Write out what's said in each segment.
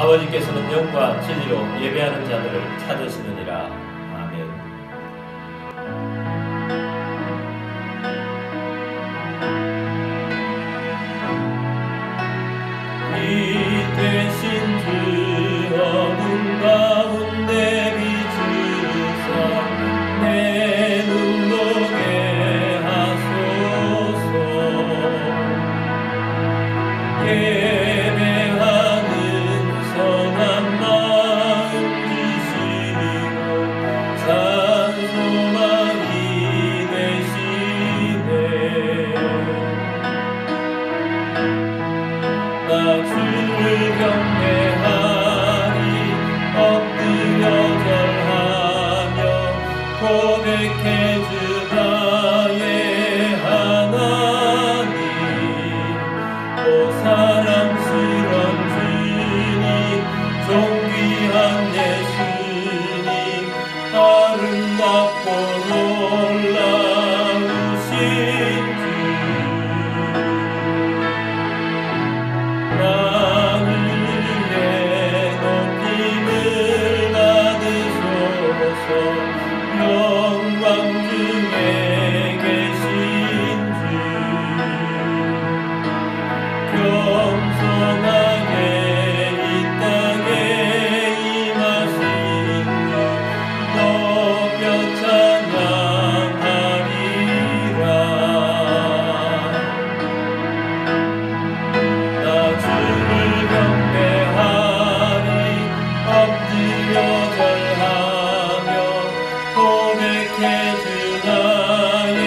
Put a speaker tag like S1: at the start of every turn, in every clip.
S1: 아버지께서는 영과 진리로 예배하는 자들을 찾으시느니라. 아멘. 이 대신 주 어둠 가운데 비추사 내 눈 보게 하소서. 예배하는 선한 마음 주시고 산소망이 되시네. 나 주를 경배하리 엎드려 절하며 고백해 주 나의 하나님. 오 사랑스런 주님 존귀한 예수님 아름답고 놀라우신 주 만유의 높임을 받으소서. 영광 중에 계신 주 겸손하게 이 땅에 임하신 주 높여 찬양하리라. 나 주를 경배하리 엎드려 절하며 고백해 주 나의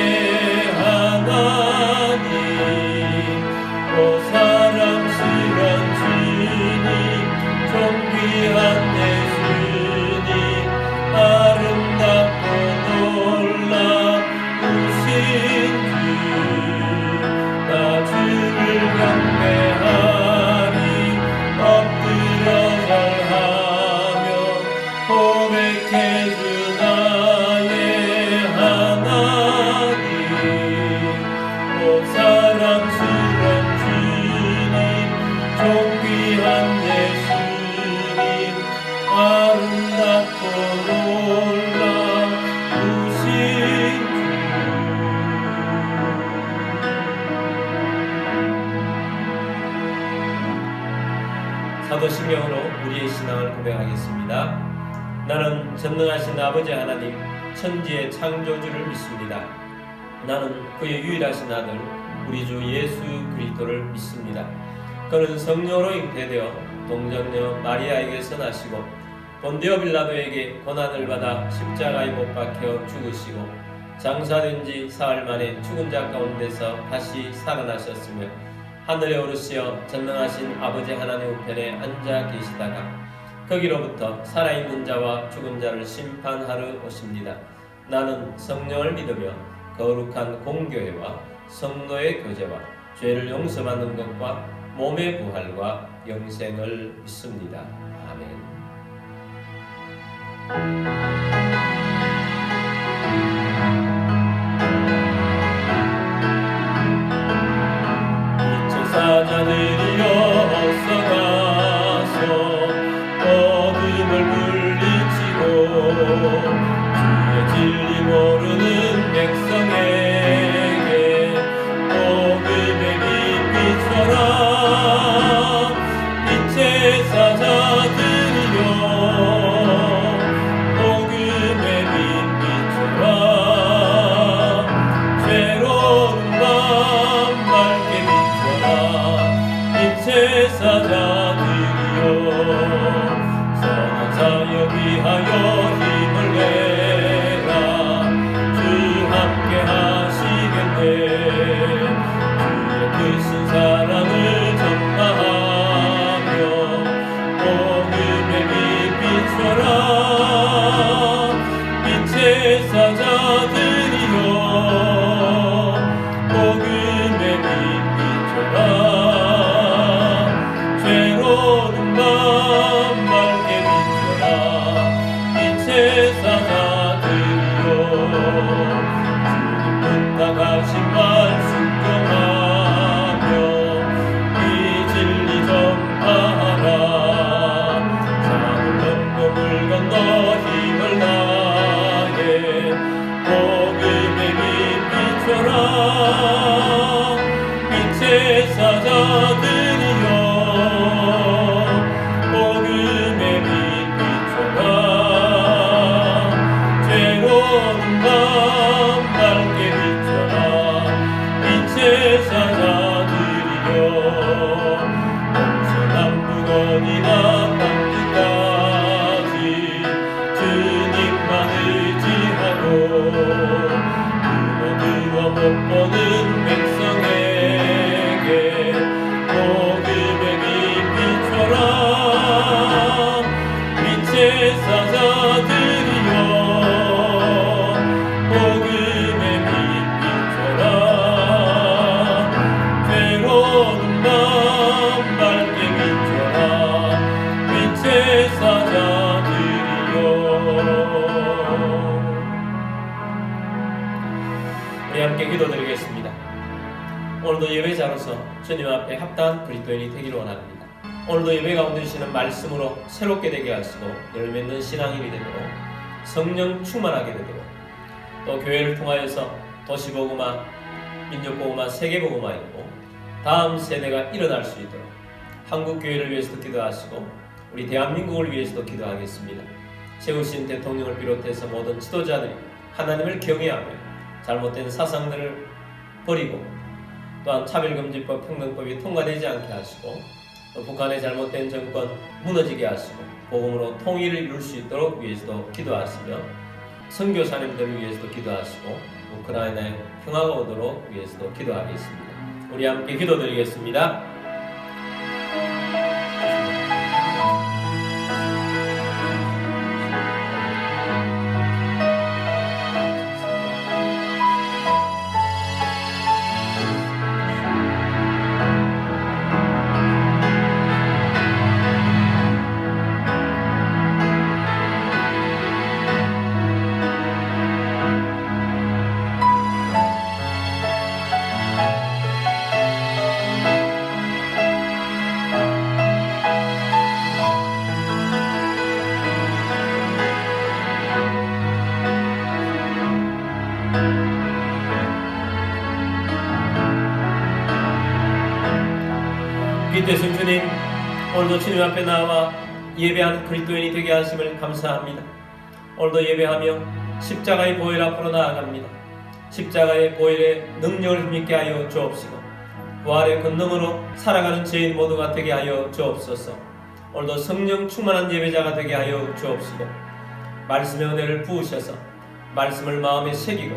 S1: 하나님. 오 사랑스런 주님 존귀한 예수님 아름답고 놀라우신 주. 나 주를 경배하리 엎드려 절하며 고백해 주 나의 하나님. 오 사랑스런 주님 존귀한 예수님 아름답고 놀라우신 주. 사도신경으로 우리의 신앙을 고백하겠습니다. 나는 전능하신 아버지 하나님 천지의 창조주를 믿습니다. 나는 그의 유일하신 아들 우리 주 예수 그리스도를 믿습니다. 그는 성령으로 잉태되어 동정녀 마리아에게서 나시고 본디오 빌라도에게 고난을 받아 십자가에 못 박혀 죽으시고 장사된 지 사흘 만에 죽은 자 가운데서 다시 살아나셨으며 하늘에 오르시어 전능하신 아버지 하나님 우편에 앉아 계시다가 거기로부터 살아있는 자와 죽은 자를 심판하러 오십니다. 나는 성령을 믿으며 거룩한 공교회와 성도의 교제와 죄를 용서받는 것과 몸의 부활과 영생을 믿습니다. 아멘. 사자들이여 어서 가서 어둠을 물리치고 주의 진리 모르는 백성에게 복음의 빛 비춰라. 빛의 사자들이여 복음의 모든 백성에게 복음의 빛 비춰라. 빛의 사자들이여 복음의 빛 비춰라. 괴로운 밤 밝게 비춰라. 빛의 사자들이여. 우리 함께 기도드리겠습니다. 오늘도 예배자로서 주님 앞에 합당한 그리스도인이 되기를 원합니다. 오늘도 예배 가운데 주시는 말씀으로 새롭게 되게 하시고 열매맺는 신앙인이 되도록 성령 충만하게 되도록 또 교회를 통하여서 도시복음화, 민족복음화, 세계복음화이고 다음 세대가 일어날 수 있도록 한국교회를 위해서도 기도하시고 우리 대한민국을 위해서도 기도하겠습니다. 세우신 대통령을 비롯해서 모든 지도자들이 하나님을 경외하며 잘못된 사상들을 버리고 또한 차별금지법, 평등법이 통과되지 않게 하시고 또 북한의 잘못된 정권 무너지게 하시고 복음으로 통일을 이룰 수 있도록 위해서도 기도하시며 선교사님들을 위해서도 기도하시고 우크라이나의 평화가 오도록 위해서도 기도하겠습니다. 우리 함께 기도드리겠습니다. 빛되신 주님, 오늘도 주님 앞에 나와 예배하는 그리스도인이 되게 하심을 감사합니다. 오늘도 예배하며 십자가의 보혈 앞으로 나아갑니다. 십자가의 보혈의 능력을 힘있게 하여 주옵시고 부활의 권능으로 살아가는 죄인 모두가 되게 하여 주옵소서. 오늘도 성령 충만한 예배자가 되게 하여 주옵시고 말씀의 은혜를 부으셔서 말씀을 마음에 새기고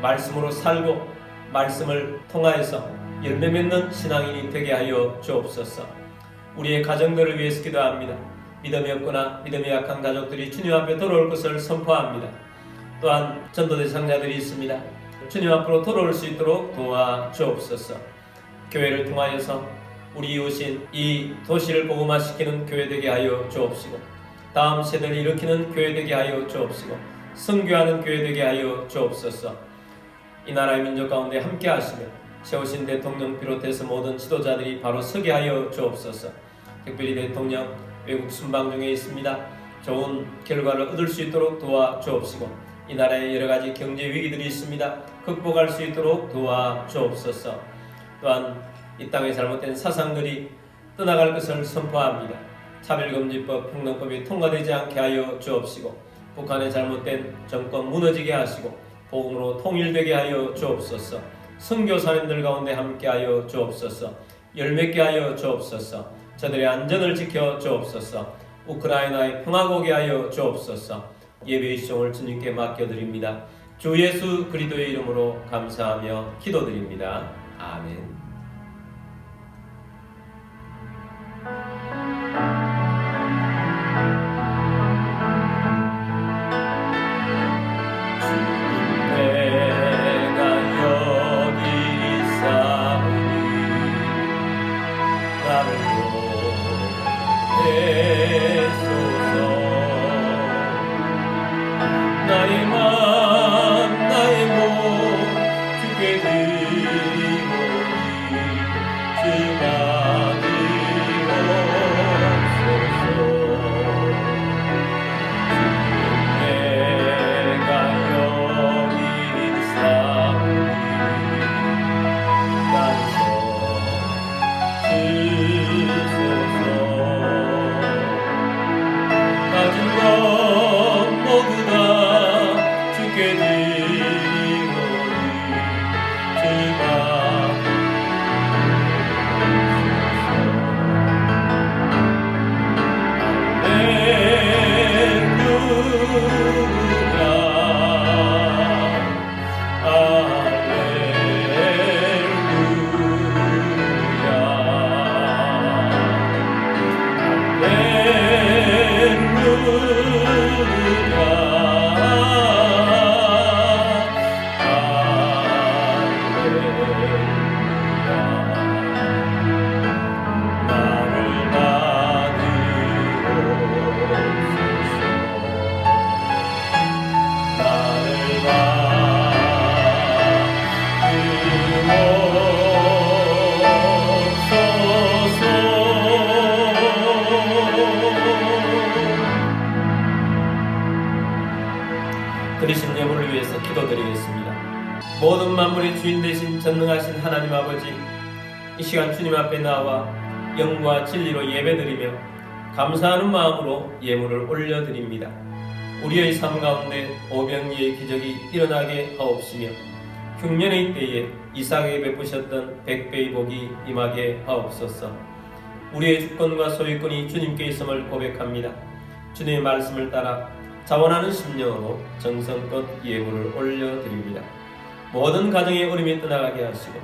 S1: 말씀으로 살고 말씀을 통하여서 열매 맺는 신앙인이 되게 하여 주옵소서. 우리의 가정들을 위해서 기도합니다. 믿음이 없거나 믿음이 약한 가족들이 주님 앞에 돌아올 것을 선포합니다. 또한 전도 대상자들이 있습니다. 주님 앞으로 돌아올 수 있도록 도와주옵소서. 교회를 통하여서 우리 이웃인 이 도시를 복음화시키는 교회 되게 하여 주옵시고 다음 세대를 일으키는 교회 되게 하여 주옵시고 선교하는 교회 되게 하여 주옵소서. 이 나라의 민족 가운데 함께 하시며 세우신 대통령 비롯해서 모든 지도자들이 바로 서게 하여 주옵소서. 특별히 대통령 외국 순방 중에 있습니다. 좋은 결과를 얻을 수 있도록 도와주옵시고 이 나라에 여러가지 경제 위기들이 있습니다. 극복할 수 있도록 도와주옵소서. 또한 이 땅의 잘못된 사상들이 떠나갈 것을 선포합니다. 차별금지법, 평등법이 통과되지 않게 하여 주옵시고 북한의 잘못된 정권 무너지게 하시고 복음으로 통일되게 하여 주옵소서. 선교사님들 가운데 함께하여 주옵소서. 열맺게 하여 주옵소서. 저들의 안전을 지켜 주옵소서. 우크라이나의 평화가 오게 하여 주옵소서. 예배의 시종을 주님께 맡겨드립니다. 주 예수 그리스도의 이름으로 감사하며 기도드립니다. 아멘. 나의 맘 나의 몸 주께 드리오니 기도드리겠습니다. 모든 만물의 주인 되신 전능하신 하나님 아버지, 이 시간 주님 앞에 나와 영과 진리로 예배드리며 감사하는 마음으로 예물을 올려드립니다. 우리의 삶 가운데 오병이의 기적이 일어나게 하옵시며 흉년의 때에 이삭에게 베푸셨던 백배의 복이 임하게 하옵소서. 우리의 주권과 소유권이 주님께 있음을 고백합니다. 주님의 말씀을 따라 자원하는 심령으로 정성껏 예물을 올려드립니다. 모든 가정의 어려움이 떠나가게 하시고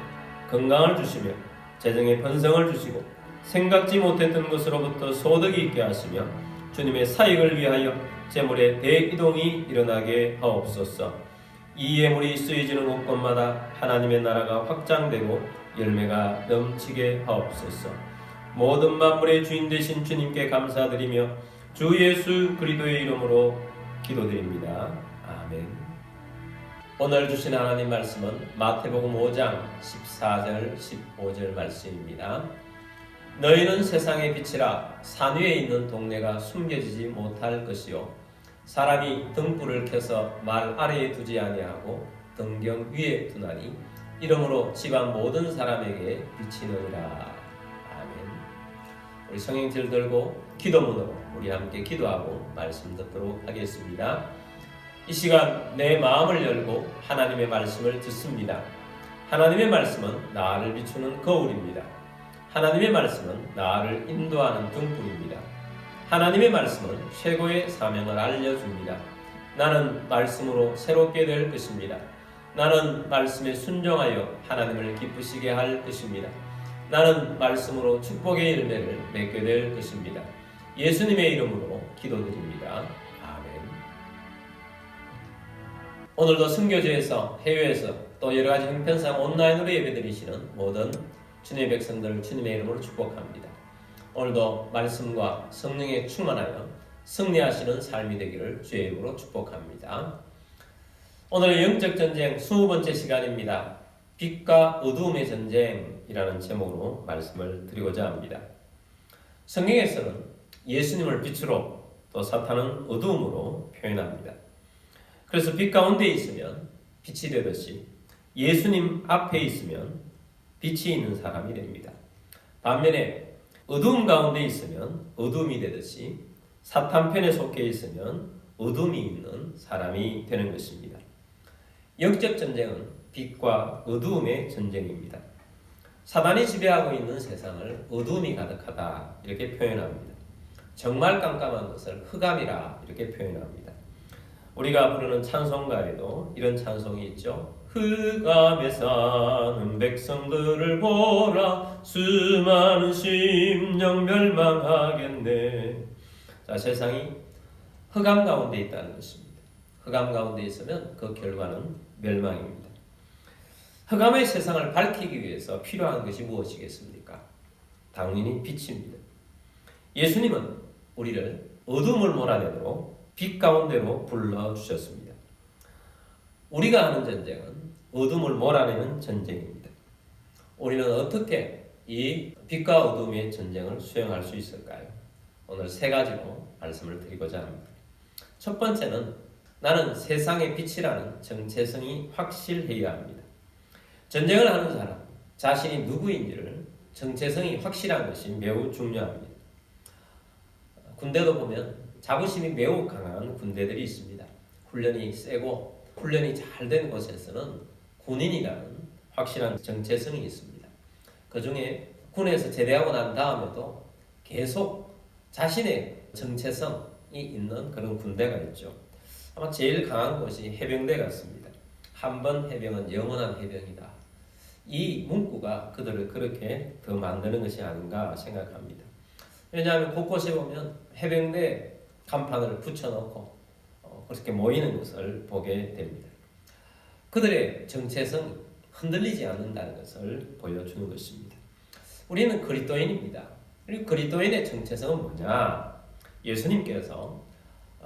S1: 건강을 주시며 재정의 번성을 주시고 생각지 못했던 것으로부터 소득이 있게 하시며 주님의 사역을 위하여 재물의 대이동이 일어나게 하옵소서. 이 예물이 쓰여지는 곳곳마다 하나님의 나라가 확장되고 열매가 넘치게 하옵소서. 모든 만물의 주인 되신 주님께 감사드리며 주 예수 그리스도의 이름으로 기도드립니다. 아멘. 오늘 주신 하나님 말씀은 마태복음 5장 14절 15절 말씀입니다. 너희는 세상의 빛이라. 산 위에 있는 동네가 숨겨지지 못할 것이요 사람이 등불을 켜서 말 아래에 두지 아니하고 등경 위에 두나니 이러므로 집안 모든 사람에게 빛이 나리라. 아멘. 우리 성경줄 들고 기도문으로 우리 함께 기도하고 말씀 듣도록 하겠습니다. 이 시간 내 마음을 열고 하나님의 말씀을 듣습니다. 하나님의 말씀은 나를 비추는 거울입니다. 하나님의 말씀은 나를 인도하는 등불입니다. 하나님의 말씀은 최고의 사명을 알려줍니다. 나는 말씀으로 새롭게 될 것입니다. 나는 말씀에 순종하여 하나님을 기쁘시게 할 것입니다. 나는 말씀으로 축복의 열매를 맺게 될 것입니다. 예수님의 이름으로 기도드립니다. 아멘. 오늘도 선교지에서 해외에서 또 여러가지 형편상 온라인으로 예배드리시는 모든 주님의 백성들을 주님의 이름으로 축복합니다. 오늘도 말씀과 성령에 충만하여 승리하시는 삶이 되기를 주의 이름으로 축복합니다. 오늘 영적 전쟁 20번째 시간입니다. 빛과 어두움의 전쟁이라는 제목으로 말씀을 드리고자 합니다. 성경에서는 예수님을 빛으로 또 사탄은 어두움으로 표현합니다. 그래서 빛 가운데 있으면 빛이 되듯이 예수님 앞에 있으면 빛이 있는 사람이 됩니다. 반면에 어두움 가운데 있으면 어둠이 되듯이 사탄 편에 속해 있으면 어둠이 있는 사람이 되는 것입니다. 영적 전쟁은 빛과 어두움의 전쟁입니다. 사단이 지배하고 있는 세상을 어둠이 가득하다 이렇게 표현합니다. 정말 깜깜한 것을 흑암이라 이렇게 표현합니다. 우리가 부르는 찬송가에도 이런 찬송이 있죠. 흑암에 사는 백성들을 보라 수많은 심령 멸망하겠네. 자, 세상이 흑암 가운데 있다는 것입니다. 흑암 가운데 있으면 그 결과는 멸망입니다. 흑암의 세상을 밝히기 위해서 필요한 것이 무엇이겠습니까? 당연히 빛입니다. 예수님은 우리를 어둠을 몰아내도록 빛 가운데로 불러주셨습니다. 우리가 하는 전쟁은 어둠을 몰아내는 전쟁입니다. 우리는 어떻게 이 빛과 어둠의 전쟁을 수행할 수 있을까요? 오늘 세 가지로 말씀을 드리고자 합니다. 첫 번째는 나는 세상의 빛이라는 정체성이 확실해야 합니다. 전쟁을 하는 사람, 자신이 누구인지를 정체성이 확실한 것이 매우 중요합니다. 군대도 보면 자부심이 매우 강한 군대들이 있습니다. 훈련이 세고 훈련이 잘 된 곳에서는 군인이라는 확실한 정체성이 있습니다. 그 중에 군에서 제대하고 난 다음에도 계속 자신의 정체성이 있는 그런 군대가 있죠. 아마 제일 강한 곳이 해병대 같습니다. 한 번 해병은 영원한 해병이다. 이 문구가 그들을 그렇게 더 만드는 것이 아닌가 생각합니다. 왜냐하면 곳곳에 보면 해병대 간판을 붙여놓고 그렇게 모이는 것을 보게 됩니다. 그들의 정체성이 흔들리지 않는다는 것을 보여주는 것입니다. 우리는 그리스도인입니다. 그리고 그리스도인의 정체성은 뭐냐? 예수님께서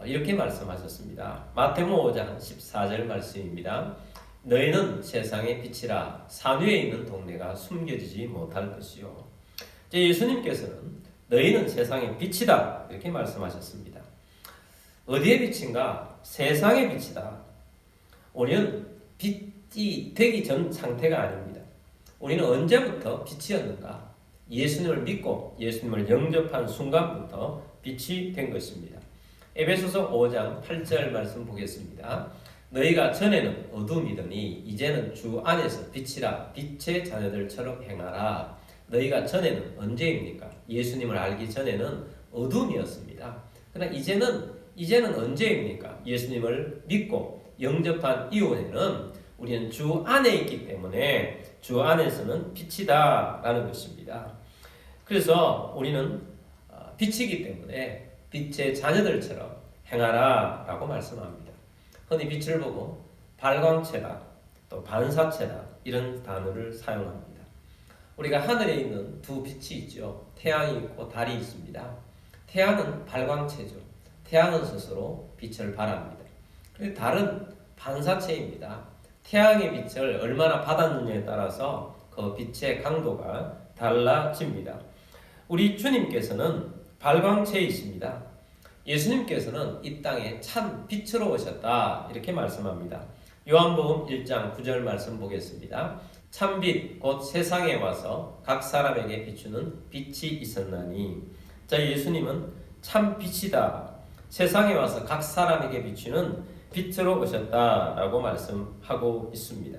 S1: 이렇게 말씀하셨습니다. 마태복음 5장 14절 말씀입니다. 너희는 세상의 빛이라. 산 위에 있는 동네가 숨겨지지 못할 것이요. 예수님께서는 너희는 세상의 빛이다 이렇게 말씀하셨습니다. 어디의 빛인가? 세상의 빛이다. 우리는 빛이 되기 전 상태가 아닙니다. 우리는 언제부터 빛이었는가? 예수님을 믿고 예수님을 영접한 순간부터 빛이 된 것입니다. 에베소서 5장 8절 말씀 보겠습니다. 너희가 전에는 어둠이더니 이제는 주 안에서 빛이라 빛의 자녀들처럼 행하라. 너희가 전에는 언제입니까? 예수님을 알기 전에는 어둠이었습니다. 그러나 이제는 언제입니까? 예수님을 믿고 영접한 이후에는 우리는 주 안에 있기 때문에 주 안에서는 빛이다 라는 것입니다. 그래서 우리는 빛이기 때문에 빛의 자녀들처럼 행하라 라고 말씀합니다. 흔히 빛을 보고 발광체다, 또 반사체다 이런 단어를 사용합니다. 우리가 하늘에 있는 두 빛이 있죠. 태양이 있고 달이 있습니다. 태양은 발광체죠. 태양은 스스로 빛을 발합니다. 그리고 달은 반사체입니다. 태양의 빛을 얼마나 받았느냐에 따라서 그 빛의 강도가 달라집니다. 우리 주님께서는 발광체이십니다. 예수님께서는 이 땅에 참 빛으로 오셨다 이렇게 말씀합니다. 요한복음 1장 9절 말씀 보겠습니다. 참빛 곧 세상에 와서 각 사람에게 비추는 빛이 있었나니. 자, 예수님은 참 빛이다. 세상에 와서 각 사람에게 비추는 빛으로 오셨다라고 말씀하고 있습니다.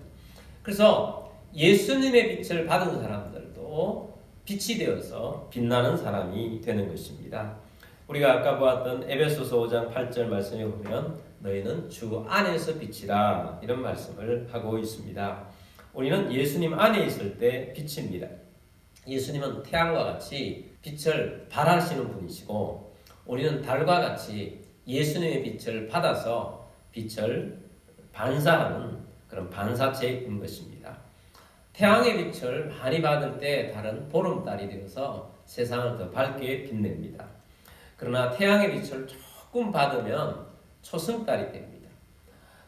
S1: 그래서 예수님의 빛을 받은 사람들도 빛이 되어서 빛나는 사람이 되는 것입니다. 우리가 아까 보았던 에베소서 5장 8절 말씀에 보면 너희는 주 안에서 빛이라 이런 말씀을 하고 있습니다. 우리는 예수님 안에 있을 때 빛입니다. 예수님은 태양과 같이 빛을 발하시는 분이시고 우리는 달과 같이 예수님의 빛을 받아서 빛을 반사하는 그런 반사체인 것입니다. 태양의 빛을 많이 받을 때 달은 보름달이 되어서 세상을 더 밝게 빛냅니다. 그러나 태양의 빛을 조금 받으면 초승달이 됩니다.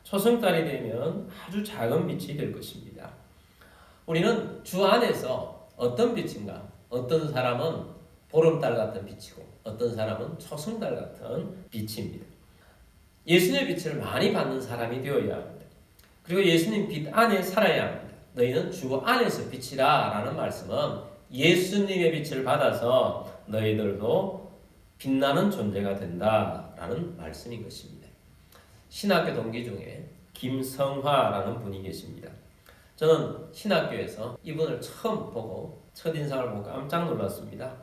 S1: 초승달이 되면 아주 작은 빛이 될 것입니다. 우리는 주 안에서 어떤 빛인가? 어떤 사람은 보름달 같은 빛이고 어떤 사람은 초승달 같은 빛입니다. 예수님의 빛을 많이 받는 사람이 되어야 합니다. 그리고 예수님 빛 안에 살아야 합니다. 너희는 주 안에서 빛이라 라는 말씀은 예수님의 빛을 받아서 너희들도 빛나는 존재가 된다라는 말씀인 것입니다. 신학교 동기 중에 김성화라는 분이 계십니다. 저는 신학교에서 이분을 처음 보고 첫인상을 보고 깜짝 놀랐습니다.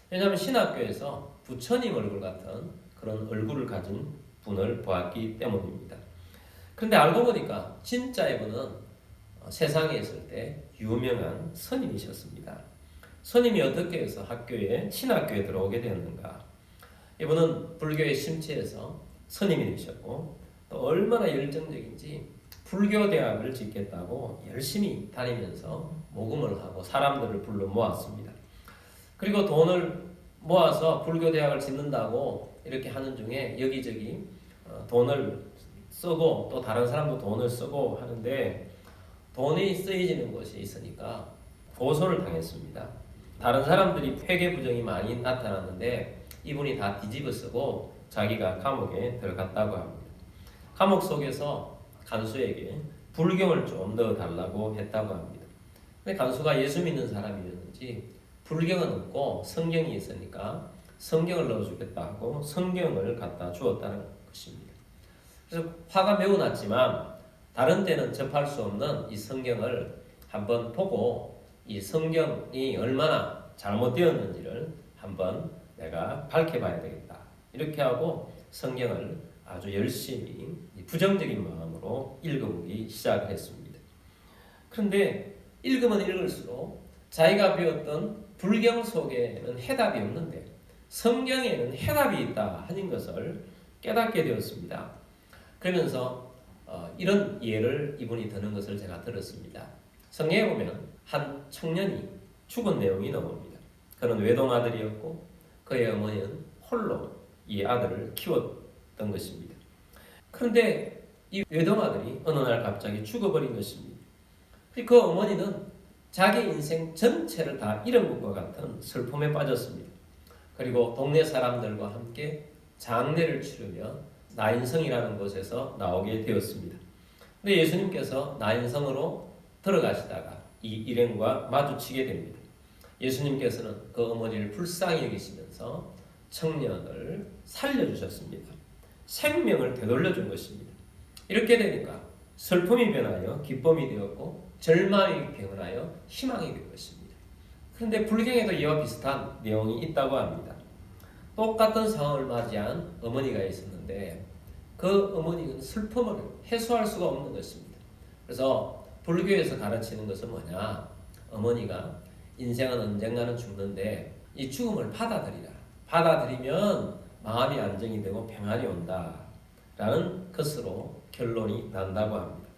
S1: 왜냐하면 신학교에서 부처님 얼굴 같은 그런 얼굴을 가진 분을 보았기 때문입니다. 그런데 알고 보니까 진짜 이분은 세상에 있을 때 유명한 스님이셨습니다. 스님이 어떻게 해서 신학교에 들어오게 되었는가? 이분은 불교에 심취해서 스님이 되셨고 또 얼마나 열정적인지 불교 대학을 짓겠다고 열심히 다니면서 모금을 하고 사람들을 불러 모았습니다. 그리고 돈을 모아서 불교 대학을 짓는다고 이렇게 하는 중에 여기저기 돈을 쓰고 또 다른 사람도 돈을 쓰고 하는데 돈이 쓰여지는 곳이 있으니까 고소를 당했습니다. 다른 사람들이 회계 부정이 많이 나타났는데 이분이 다 뒤집어 쓰고 자기가 감옥에 들어갔다고 합니다. 감옥 속에서 간수에게 불경을 좀 넣어달라고 했다고 합니다. 근데 간수가 예수 믿는 사람이었는지 불경은 없고 성경이 있으니까 성경을 넣어주겠다고 성경을 갖다 주었다는 것입니다. 그래서 화가 매우 났지만 다른 데는 접할 수 없는 이 성경을 한번 보고 이 성경이 얼마나 잘못되었는지를 한번 내가 밝혀봐야 되겠다. 이렇게 하고 성경을 아주 열심히 부정적인 마음으로 읽어보기 시작했습니다. 그런데 읽으면 읽을수록 자기가 배웠던 불경 속에는 해답이 없는데 성경에는 해답이 있다 하는 것을 깨닫게 되었습니다. 그러면서 이런 예를 이분이 드는 것을 제가 들었습니다. 성경에 보면 한 청년이 죽은 내용이 나옵니다. 그는 외동아들이었고 그의 어머니는 홀로 이 아들을 키웠던 것입니다. 그런데 이 외동아들이 어느 날 갑자기 죽어버린 것입니다. 그 어머니는 자기 인생 전체를 다 잃은 것과 같은 슬픔에 빠졌습니다. 그리고 동네 사람들과 함께 장례를 치르며 나인성이라는 곳에서 나오게 되었습니다. 근데 예수님께서 나인성으로 들어가시다가 이 일행과 마주치게 됩니다. 예수님께서는 그 어머니를 불쌍히 여기시면서 청년을 살려주셨습니다. 생명을 되돌려준 것입니다. 이렇게 되니까 슬픔이 변하여 기쁨이 되었고 절망이 변하여 희망이 된 것입니다. 그런데 불경에도 이와 비슷한 내용이 있다고 합니다. 똑같은 상황을 맞이한 어머니가 있었는데 그 어머니는 슬픔을 해소할 수가 없는 것입니다. 그래서 불교에서 가르치는 것은 뭐냐? 어머니가 인생은 언젠가는 죽는데 이 죽음을 받아들이라. 받아들이면 마음이 안정이 되고 평안이 온다. 라는 것으로 결론이 난다고 합니다.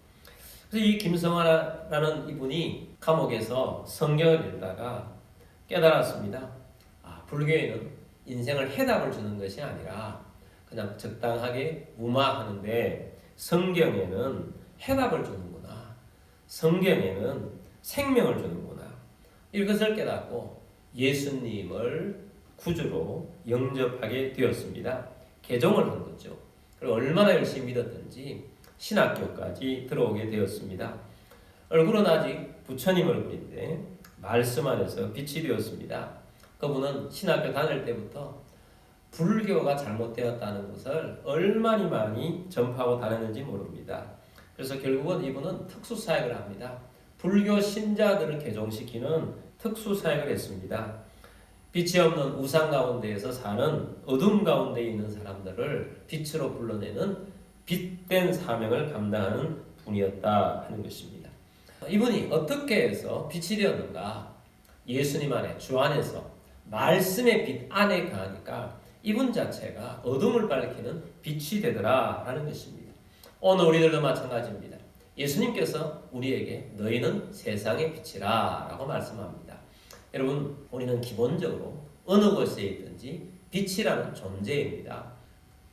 S1: 그래서 이 김성화라는 이분이 감옥에서 성경을 읽다가 깨달았습니다. 불교에는 인생을 해답을 주는 것이 아니라 그냥 적당하게 무마하는데 성경에는 해답을 주는구나. 성경에는 생명을 주는구나. 이것을 깨닫고 예수님을 구주로 영접하게 되었습니다. 개종을 한 거죠. 그리고 얼마나 열심히 믿었든지 신학교까지 들어오게 되었습니다. 얼굴은 아직 부처님 얼굴인데 말씀 안에서 빛이 되었습니다. 그분은 신학교 다닐 때부터 불교가 잘못되었다는 것을 얼마나 많이 전파하고 다녔는지 모릅니다. 그래서 결국은 이분은 특수사역을 합니다. 불교 신자들을 개종시키는 특수사역을 했습니다. 빛이 없는 우상 가운데에서 사는 어둠 가운데 있는 사람들을 빛으로 불러내는 빛된 사명을 감당하는 분이었다 하는 것입니다. 이분이 어떻게 해서 빛이 되었는가? 예수님 안에, 주 안에서 말씀의 빛 안에 가니까 이분 자체가 어둠을 밝히는 빛이 되더라 라는 것입니다. 오늘 우리들도 마찬가지입니다. 예수님께서 우리에게 너희는 세상의 빛이라 라고 말씀합니다. 여러분, 우리는 기본적으로 어느 곳에 있든지 빛이라는 존재입니다.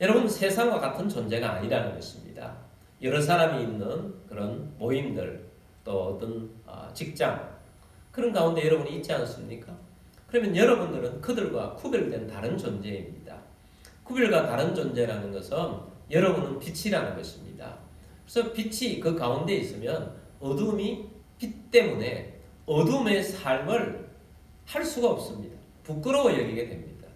S1: 여러분, 세상과 같은 존재가 아니라는 것입니다. 여러 사람이 있는 그런 모임들, 또 어떤 직장, 그런 가운데 여러분이 있지 않습니까? 그러면 여러분들은 그들과 구별된 다른 존재입니다. 구별과 다른 존재라는 것은 여러분은 빛이라는 것입니다. 그래서 빛이 그 가운데 있으면 어둠이 빛 때문에 어둠의 삶을 할 수가 없습니다. 부끄러워 여기게 됩니다.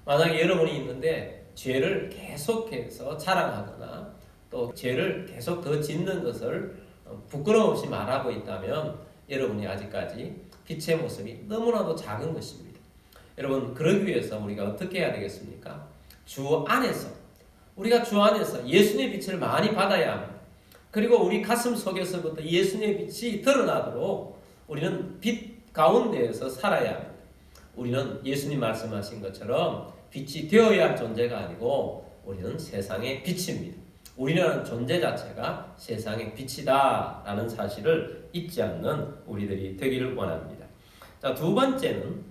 S1: 만약에 여러분이 있는데 죄를 계속해서 자랑하거나 또 죄를 계속 더 짓는 것을 부끄러움 없이 말하고 있다면 여러분이 아직까지 빛의 모습이 너무나도 작은 것입니다. 여러분, 그러기 위해서 우리가 어떻게 해야 되겠습니까? 주 안에서, 우리가 주 안에서 예수님의 빛을 많이 받아야 합니다. 그리고 우리 가슴 속에서부터 예수님의 빛이 드러나도록 우리는 빛 가운데에서 살아야 합니다. 우리는 예수님 말씀하신 것처럼 빛이 되어야 할 존재가 아니고 우리는 세상의 빛입니다. 우리라는 존재 자체가 세상의 빛이다 라는 사실을 잊지 않는 우리들이 되기를 원합니다. 자, 두 번째는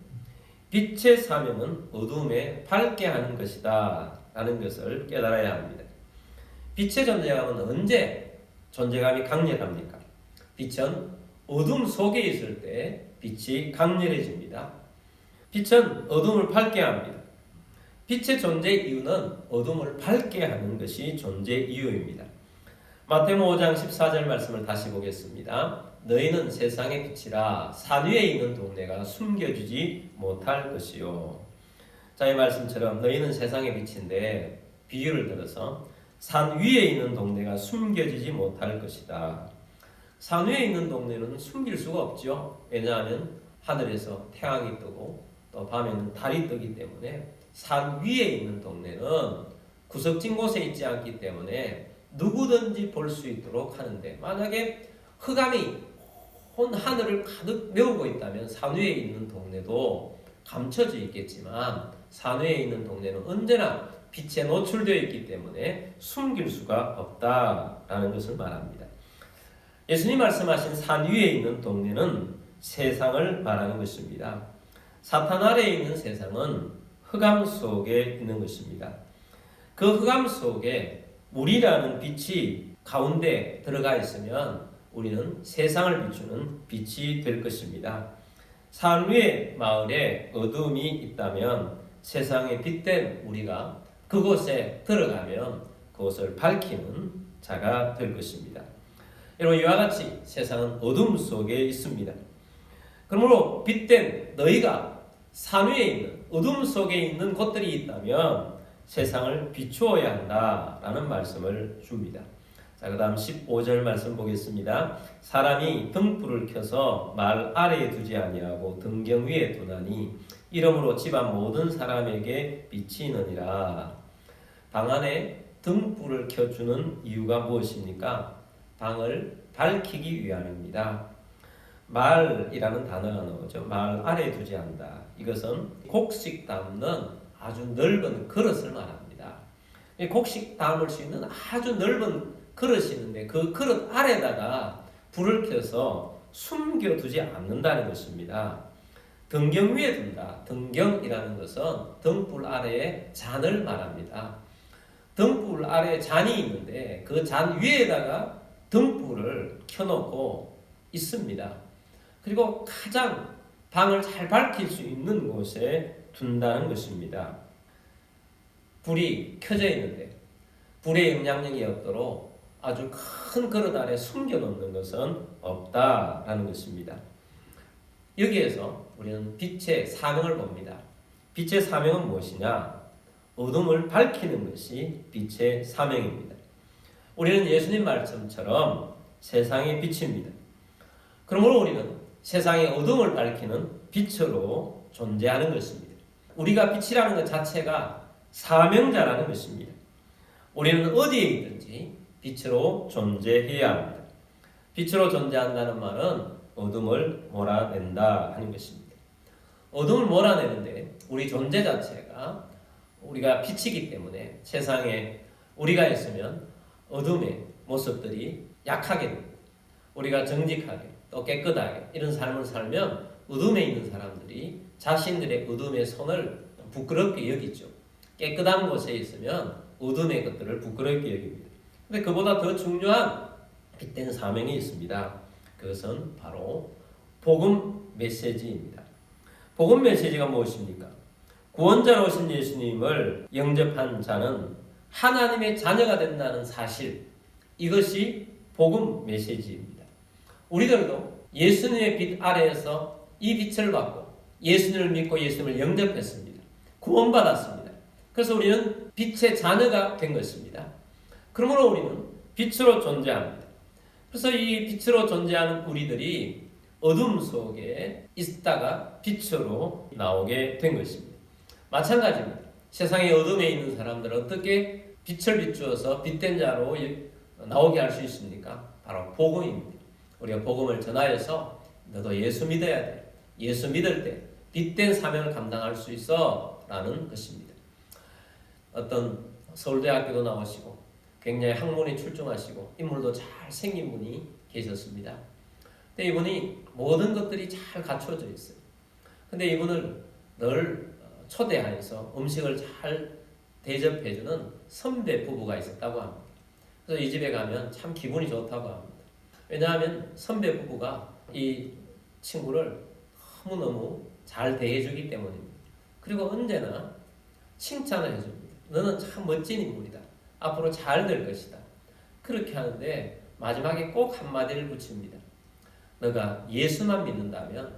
S1: 빛의 사명은 어둠에 밝게 하는 것이다 라는 것을 깨달아야 합니다. 빛의 존재감은 언제 존재감이 강렬합니까? 빛은 어둠 속에 있을 때 빛이 강렬해집니다. 빛은 어둠을 밝게 합니다. 빛의 존재 이유는 어둠을 밝게 하는 것이 존재 이유입니다. 마태복음 5장 14절 말씀을 다시 보겠습니다. 너희는 세상의 빛이라 산 위에 있는 동네가 숨겨지지 못할 것이요. 자, 이 말씀처럼 너희는 세상의 빛인데 비유를 들어서 산 위에 있는 동네가 숨겨지지 못할 것이다. 산 위에 있는 동네는 숨길 수가 없죠. 왜냐하면 하늘에서 태양이 뜨고 또 밤에는 달이 뜨기 때문에 산 위에 있는 동네는 구석진 곳에 있지 않기 때문에 누구든지 볼 수 있도록 하는데, 만약에 흑암이 온 하늘을 가득 메우고 있다면 산 위에 있는 동네도 감춰져 있겠지만 산 위에 있는 동네는 언제나 빛에 노출되어 있기 때문에 숨길 수가 없다라는 것을 말합니다. 예수님 말씀하신 산 위에 있는 동네는 세상을 말하는 것입니다. 사탄 아래에 있는 세상은 흑암 속에 있는 것입니다. 그 흑암 속에 우리라는 빛이 가운데 들어가 있으면 우리는 세상을 비추는 빛이 될 것입니다. 산 위의 마을에 어둠이 있다면 세상에 빛된 우리가 그곳에 들어가면 그것을 밝히는 자가 될 것입니다. 여러분, 이와 같이 세상은 어둠 속에 있습니다. 그러므로 빛된 너희가 산 위에 있는 어둠 속에 있는 곳들이 있다면 세상을 비추어야 한다라는 말씀을 줍니다. 자, 그 다음 15절 말씀 보겠습니다. 사람이 등불을 켜서 말 아래에 두지 아니하고 등경 위에 두나니 이러므로 집안 모든 사람에게 비치느니라. 방 안에 등불을 켜주는 이유가 무엇입니까? 방을 밝히기 위함입니다. 말이라는 단어가 나오죠. 말 아래에 두지 않는다. 이것은 곡식 담는 아주 넓은 그릇을 말합니다. 곡식 담을 수 있는 아주 넓은 그릇이 있는데 그 그릇 아래다가 불을 켜서 숨겨두지 않는다는 것입니다. 등경 위에 둔다. 등경이라는 것은 등불 아래에 잔을 말합니다. 등불 아래에 잔이 있는데 그 잔 위에다가 등불을 켜놓고 있습니다. 그리고 가장 방을 잘 밝힐 수 있는 곳에 둔다는 것입니다. 불이 켜져 있는데 불의 영향력이 없도록 아주 큰 그릇 아래 숨겨놓는 것은 없다라는 것입니다. 여기에서 우리는 빛의 사명을 봅니다. 빛의 사명은 무엇이냐? 어둠을 밝히는 것이 빛의 사명입니다. 우리는 예수님 말씀처럼 세상의 빛입니다. 그러므로 우리는 세상의 어둠을 밝히는 빛으로 존재하는 것입니다. 우리가 빛이라는 것 자체가 사명자라는 것입니다. 우리는 어디에 있든지 빛으로 존재해야 합니다. 빛으로 존재한다는 말은 어둠을 몰아낸다 하는 것입니다. 어둠을 몰아내는데 우리 존재 자체가 우리가 빛이기 때문에 세상에 우리가 있으면 어둠의 모습들이 약하게 됩니다. 우리가 정직하게 또 깨끗하게 이런 삶을 살면 어둠에 있는 사람들이 자신들의 어둠의 손을 부끄럽게 여기죠. 깨끗한 곳에 있으면 어둠의 것들을 부끄럽게 여깁니다. 근데 그보다 더 중요한 빛된 사명이 있습니다. 그것은 바로 복음 메시지입니다. 복음 메시지가 무엇입니까? 구원자로 오신 예수님을 영접한 자는 하나님의 자녀가 된다는 사실, 이것이 복음 메시지입니다. 우리들도 예수님의 빛 아래에서 이 빛을 받고 예수님을 믿고 예수님을 영접했습니다. 구원받았습니다. 그래서 우리는 빛의 자녀가 된 것입니다. 그러므로 우리는 빛으로 존재합니다. 그래서 이 빛으로 존재하는 우리들이 어둠 속에 있다가 빛으로 나오게 된 것입니다. 마찬가지입니다. 세상의 어둠에 있는 사람들은 어떻게 빛을 비추어서 빛된 자로 나오게 할 수 있습니까? 바로 복음입니다. 우리가 복음을 전하여서 너도 예수 믿어야 돼. 예수 믿을 때 빛된 사명을 감당할 수 있어 라는 것입니다. 어떤 서울대학교도 나오시고 굉장히 학문에 출중하시고 인물도 잘 생긴 분이 계셨습니다. 근데 이분이 모든 것들이 잘 갖춰져 있어요. 근데 이분을 늘 초대하여서 음식을 잘 대접해주는 선배 부부가 있었다고 합니다. 그래서 이 집에 가면 참 기분이 좋다고 합니다. 왜냐하면 선배 부부가 이 친구를 너무너무 잘 대해주기 때문입니다. 그리고 언제나 칭찬을 해줍니다. 너는 참 멋진 인물이다. 앞으로 잘 될 것이다. 그렇게 하는데 마지막에 꼭 한마디를 붙입니다. 너가 예수만 믿는다면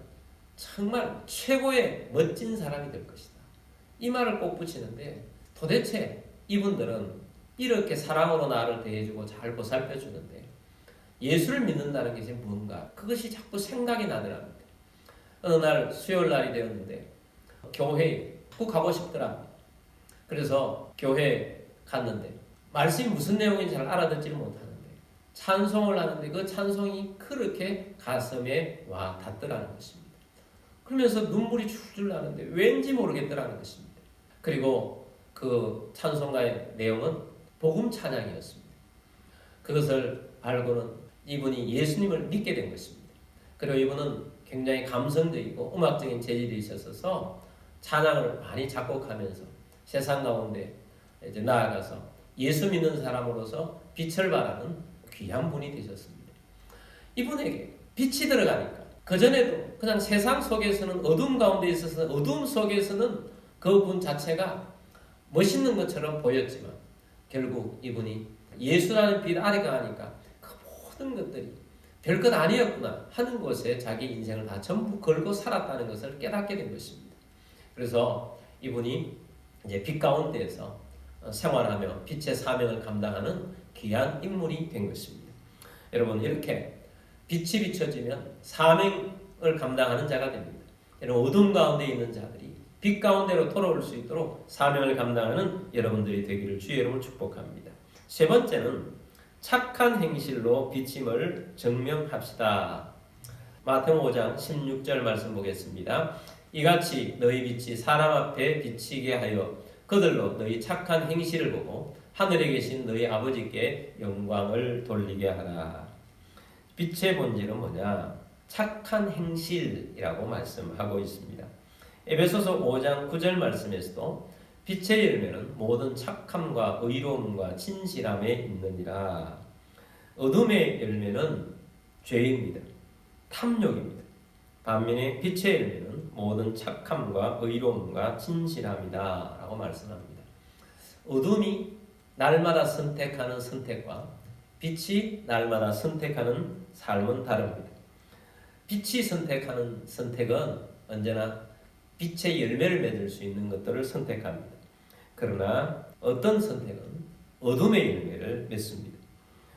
S1: 정말 최고의 멋진 사람이 될 것이다. 이 말을 꼭 붙이는데 도대체 이분들은 이렇게 사랑으로 나를 대해주고 잘 보살펴주는데 예수를 믿는다는 것이 뭔가 그것이 자꾸 생각이 나더랍니다. 어느 날 수요일 날이 되었는데 교회에 꼭 가고 싶더랍니다. 그래서 교회에 갔는데 말씀이 무슨 내용인지 잘 알아듣지를 못하는데 찬송을 하는데 그 찬송이 그렇게 가슴에 와 닿더라는 것입니다. 그러면서 눈물이 줄줄 나는데 왠지 모르겠더라는 것입니다. 그리고 그 찬송가의 내용은 복음 찬양이었습니다. 그것을 알고는 이분이 예수님을 믿게 된 것입니다. 그리고 이분은 굉장히 감성적이고 음악적인 재질이 있어서 찬양을 많이 작곡하면서 세상 가운데 이제 나아가서 예수 믿는 사람으로서 빛을 발하는 귀한 분이 되셨습니다. 이분에게 빛이 들어가니까 그전에도 그냥 세상 속에서는 어둠 가운데 있어서 어둠 속에서는 그분 자체가 멋있는 것처럼 보였지만 결국 이분이 예수라는 빛 아래 가니까 그 모든 것들이 별것 아니었구나 하는 것에 자기 인생을 다 전부 걸고 살았다는 것을 깨닫게 된 것입니다. 그래서 이분이 이제 빛 가운데에서 생활하며 빛의 사명을 감당하는 귀한 인물이 된 것입니다. 여러분, 이렇게 빛이 비춰지면 사명을 감당하는 자가 됩니다. 여러분, 어둠 가운데 있는 자들이 빛 가운데로 돌아올 수 있도록 사명을 감당하는 여러분들이 되기를 주의 이름으로 축복합니다. 세 번째는 착한 행실로 비침을 증명합시다. 마태복음 5장 16절 말씀 보겠습니다. 이같이 너희 빛이 사람 앞에 비치게 하여 그들로 너희 착한 행실을 보고 하늘에 계신 너희 아버지께 영광을 돌리게 하라. 빛의 본질은 뭐냐? 착한 행실이라고 말씀하고 있습니다. 에베소서 5장 9절 말씀에서도 빛의 열매는 모든 착함과 의로움과 진실함에 있느니라. 어둠의 열매는 죄입니다. 탐욕입니다. 반면에 빛의 열매는 모든 착함과 의로움과 진실함이다 라고 말씀합니다. 어둠이 날마다 선택하는 선택과 빛이 날마다 선택하는 삶은 다릅니다. 빛이 선택하는 선택은 언제나 빛의 열매를 맺을 수 있는 것들을 선택합니다. 그러나 어떤 선택은 어둠의 열매를 맺습니다.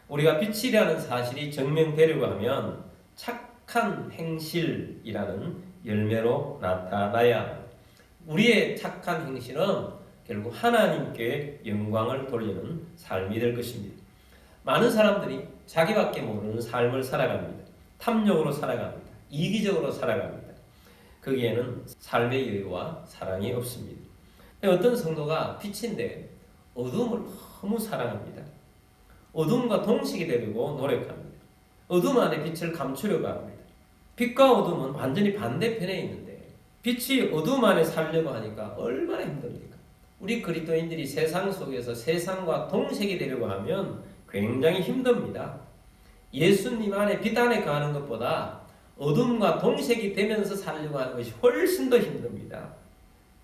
S1: 우리가 빛이라는 사실이 증명되려고 하면 착한 행실이라는 열매로 나타나야 합니다. 우리의 착한 행실은 결국 하나님께 영광을 돌리는 삶이 될 것입니다. 많은 사람들이 자기밖에 모르는 삶을 살아갑니다. 탐욕으로 살아갑니다. 이기적으로 살아갑니다. 거기에는 삶의 여유와 사랑이 없습니다. 어떤 성도가 빛인데 어둠을 너무 사랑합니다. 어둠과 동식이 되려고 노력합니다. 어둠 안에 빛을 감추려고 합니다. 빛과 어둠은 완전히 반대편에 있는데 빛이 어둠 안에 살려고 하니까 얼마나 힘듭니까? 우리 그리스도인들이 세상 속에서 세상과 동식이 되려고 하면 굉장히 힘듭니다. 예수님 안에 빛 안에 가는 것보다 어둠과 동색이 되면서 살려고 하는 것이 훨씬 더 힘듭니다.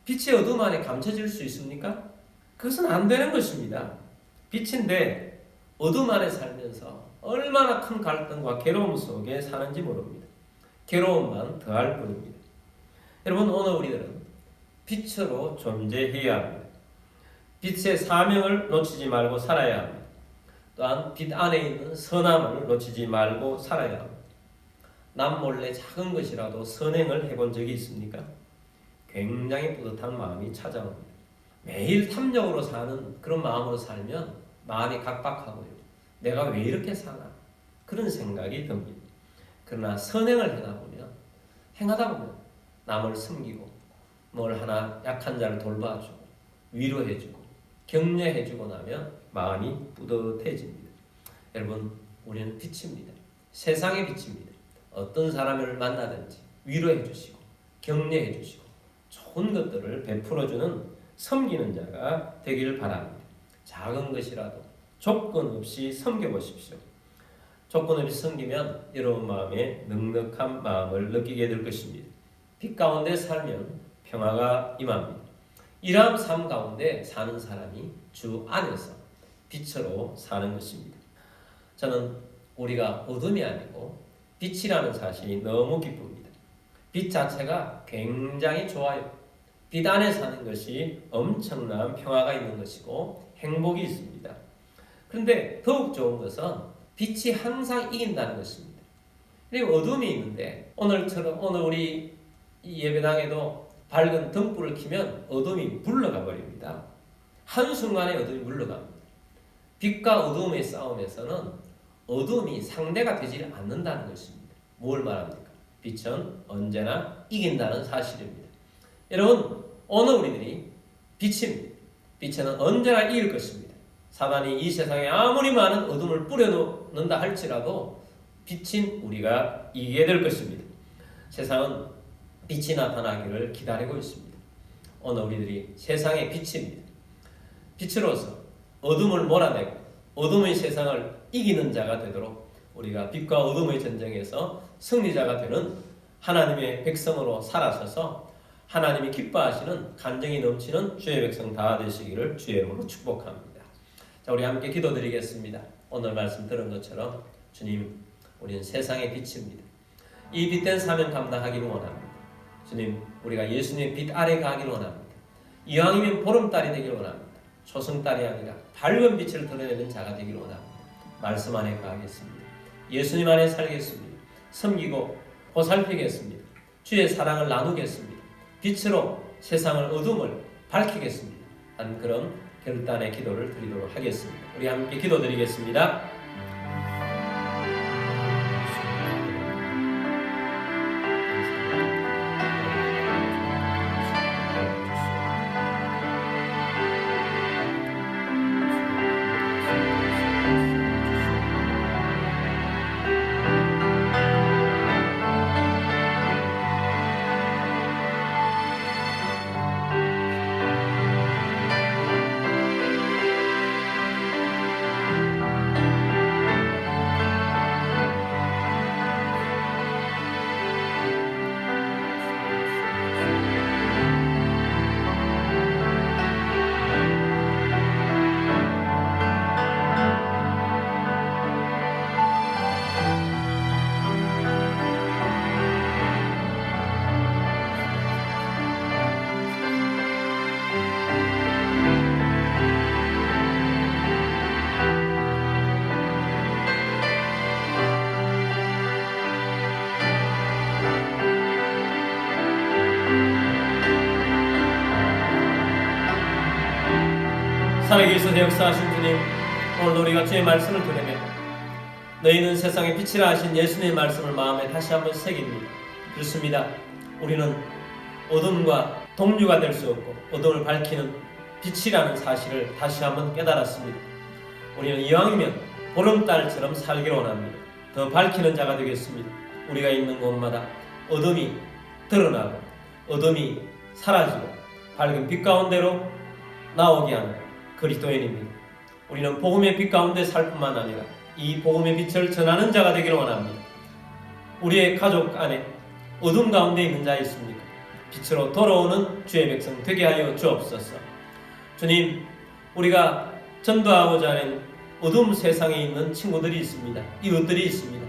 S1: 빛이 어둠 안에 감춰질 수 있습니까? 그것은 안 되는 것입니다. 빛인데 어둠 안에 살면서 얼마나 큰 갈등과 괴로움 속에 사는지 모릅니다. 괴로움만 더할 뿐입니다. 여러분, 오늘 우리들은 빛으로 존재해야 합니다. 빛의 사명을 놓치지 말고 살아야 합니다. 또한 빛 안에 있는 선함을 놓치지 말고 살아야 합니다. 남 몰래 작은 것이라도 선행을 해본 적이 있습니까? 굉장히 뿌듯한 마음이 찾아옵니다. 매일 탐욕으로 사는 그런 마음으로 살면 마음이 각박하고요. 내가 왜 이렇게 사나? 그런 생각이 듭니다. 그러나 선행을 행하다 보면 남을 섬기고 뭘 하나 약한 자를 돌봐주고 위로해주고 격려해주고 나면 마음이 뿌듯해집니다. 여러분, 우리는 빛입니다. 세상의 빛입니다. 어떤 사람을 만나든지 위로해 주시고 격려해 주시고 좋은 것들을 베풀어주는 섬기는 자가 되기를 바랍니다. 작은 것이라도 조건 없이 섬겨보십시오. 조건 없이 섬기면 여러분 마음에 넉넉한 마음을 느끼게 될 것입니다. 빛 가운데 살면 평화가 임합니다. 이러한 삶 가운데 사는 사람이 주 안에서 빛으로 사는 것입니다. 저는 우리가 어둠이 아니고 빛이라는 사실이 너무 기쁩니다. 빛 자체가 굉장히 좋아요. 빛 안에 사는 것이 엄청난 평화가 있는 것이고 행복이 있습니다. 그런데 더욱 좋은 것은 빛이 항상 이긴다는 것입니다. 그리고 어둠이 있는데 오늘 우리 예배당에도 밝은 등불을 켜면 어둠이 물러가 버립니다. 한순간에 어둠이 물러갑니다. 빛과 어둠의 싸움에서는 어둠이 상대가 되지 않는다는 것입니다. 뭘 말합니까? 빛은 언제나 이긴다는 사실입니다. 여러분, 오늘 우리들이 빛입니다. 빛은 언제나 이길 것입니다. 사단이 이 세상에 아무리 많은 어둠을 뿌려놓는다 할지라도 빛인 우리가 이기게 될 것입니다. 세상은 빛이 나타나기를 기다리고 있습니다. 오늘 우리들이 세상의 빛입니다. 빛으로서 어둠을 몰아내고 어둠의 세상을 이기는 자가 되도록 우리가 빛과 어둠의 전쟁에서 승리자가 되는 하나님의 백성으로 살아서서 하나님이 기뻐하시는 간증이 넘치는 주의 백성 다 되시기를 주의 이름으로 축복합니다. 자, 우리 함께 기도드리겠습니다. 오늘 말씀 들은 것처럼 주님, 우리는 세상의 빛입니다. 이 빛된 사명 감당하기를 원합니다. 주님, 우리가 예수님의 빛 아래 가기를 원합니다. 이왕이면 보름달이 되기를 원합니다. 초승달이 아니라 밝은 빛을 드러내는 자가 되기를 원합니다. 말씀 안에 가겠습니다. 예수님 안에 살겠습니다. 섬기고 보살피겠습니다. 주의 사랑을 나누겠습니다. 빛으로 세상을 어둠을 밝히겠습니다. 한 그런 결단의 기도를 드리도록 하겠습니다. 우리 함께 기도드리겠습니다. 살아계셔서 역사하신 주님, 오늘 우리가 주의 말씀을 들으며 너희는 세상의 빛이라 하신 예수님의 말씀을 마음에 다시 한번 새깁니다. 그렇습니다. 우리는 어둠과 동류가 될 수 없고 어둠을 밝히는 빛이라는 사실을 다시 한번 깨달았습니다. 우리는 이왕이면 보름달처럼 살기를 원합니다. 더 밝히는 자가 되겠습니다. 우리가 있는 곳마다 어둠이 드러나고 어둠이 사라지고 밝은 빛 가운데로 나오게 하는 그리스도인입니다. 우리는 복음의 빛 가운데 살 뿐만 아니라 이 복음의 빛을 전하는 자가 되기를 원합니다. 우리의 가족 안에 어둠 가운데 있는 자 있습니까? 빛으로 돌아오는 주의 백성 되게 하여 주옵소서. 주님, 우리가 전도하고자 하는 어둠 세상에 있는 친구들이 있습니다. 이웃들이 있습니다.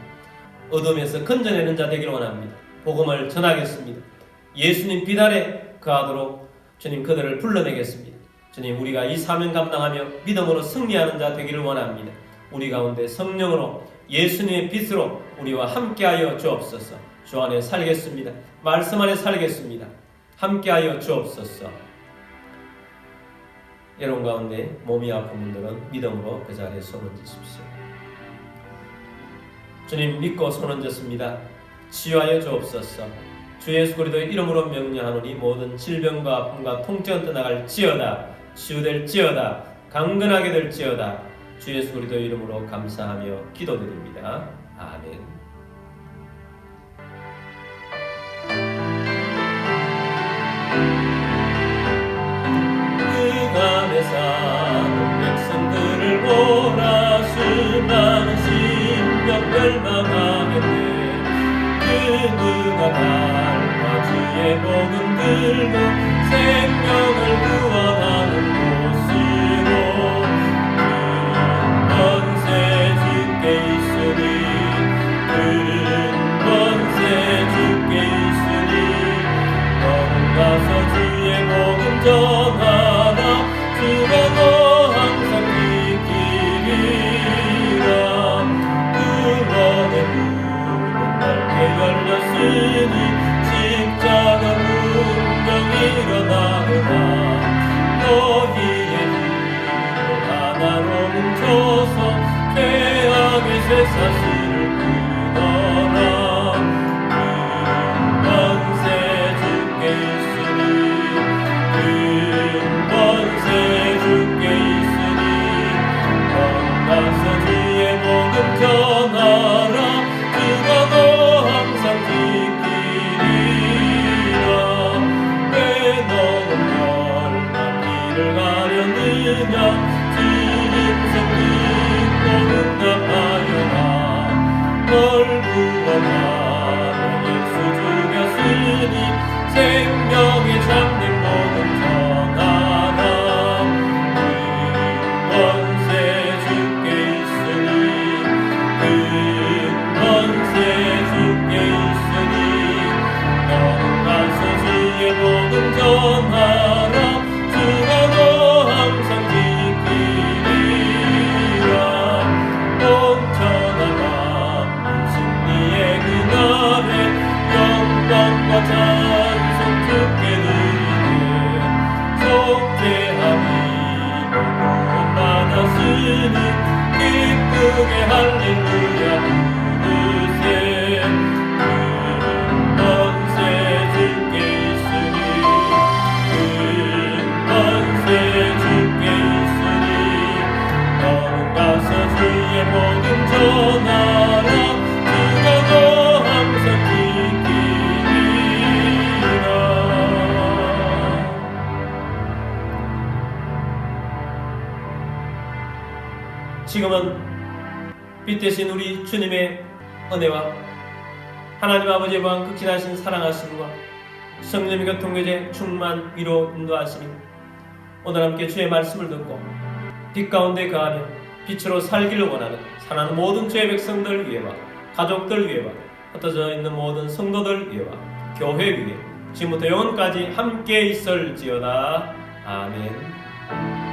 S1: 어둠에서 건져내는 자 되기를 원합니다. 복음을 전하겠습니다. 예수님 빛 아래 거하도록 주님 그들을 불러내겠습니다. 주님, 우리가 이 사명 감당하며 믿음으로 승리하는 자 되기를 원합니다. 우리 가운데 성령으로 예수님의 빛으로 우리와 함께하여 주옵소서. 주 안에 살겠습니다. 말씀 안에 살겠습니다. 함께하여 주옵소서. 여러분 가운데 몸이 아픈 분들은 믿음으로 그 자리에 손 얹으십시오. 주님, 믿고 손 얹었습니다. 치유하여 주옵소서. 주 예수 그리스도의 이름으로 명령하노니 모든 질병과 아픔과 통증은 떠나갈지어다. 치유될지어다. 강건하게 될지어다. 주 예수 그리스도의 이름으로 감사하며 기도드립니다. 아멘. 그 사는 백성들을 보라. 수많은 심령 멸망하겠네. 그가 달과 주의 복음 들고 생명을 구원하는 곳으로 큰 권세 주께 있으니 큰 권세 주께 있으니 너는 가서 주의 복음 전하라. 주가 너 항상 지키리라. 구원의 문은 넓게 열렸으니 십자가 운명 일어나느라. 너희의 힘을 하나로 뭉쳐서 죄악의 쇠사슬을 끊어라. 큰 권세 주께 있으니 큰 권세 주께 있으니 너는 가서 주의 복음 전하라. 주가 너 항상 지키리라. 왜 너는 멸망길을 가려느냐. 주임성 듣고 응답하여라. 널 구원하러 예수 죽였으니 생명의 참된 복음 전하라. 큰 권세 주께 있으니 큰 찬송 주께 드리네 속죄함이 구원받았으니 기쁘게 할렐루야 부르세 근번세 주께 있으니 근번세 주께 있으니 너는 가서 주의 복음 전하라 주가 너 항상 지키리라. 지금은 빛 대신 우리 주님의 은혜와 하나님 아버지의 무한 극진하신 사랑하심과 성령의 교통교제 충만 위로 인도하시니 오늘 함께 주의 말씀을 듣고 빛 가운데 거하며 빛으로 살기를 원하는 사랑하는 모든 주의 백성들 위해와 가족들 위해와 흩어져 있는 모든 성도들 위해와 교회 위에 지금부터 영원까지 함께 있을지어다. 아멘.